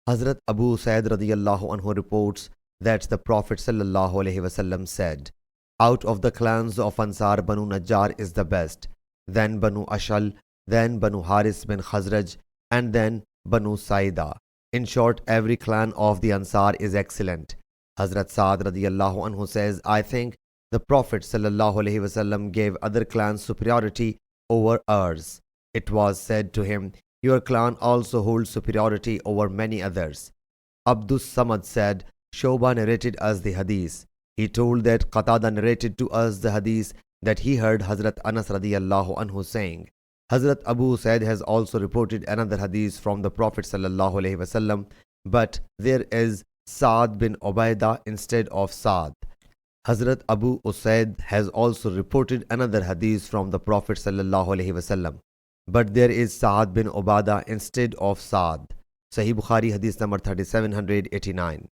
Hazrat Abu Sa'id radiyallahu anhu reports that the Prophet sallallahu alaihi wasallam said, "Out of the clans of Ansar, Banu Najjar is the best, then Banu Ashal, then Banu Haris bin Khazraj, and then Banu Saida. In short, every clan of the Ansar is excellent." Hazrat Sa'ad radiyallahu anhu says, "I think the Prophet sallallahu alaihi wasallam gave other clans superiority over ours. It was said to him, 'Your clan also holds superiority over many others.'" Abdus Samad said, "Shoba narrated us the hadith. He told that Qatada narrated to us the hadith that he heard Hazrat Anas radiyallahu anhu saying." Hazrat Abu Sa'id has also reported another hadith from the Prophet sallallahu alaihi wasallam, but there is Sa'ad bin Ubaidah instead of Sa'ad. Hazrat Abu Usaid has also reported another hadith from the Prophet sallallahu alaihi wasallam, but there is Sa'ad bin Ubadah instead of Sa'ad. Sahih Bukhari Hadith number 3789.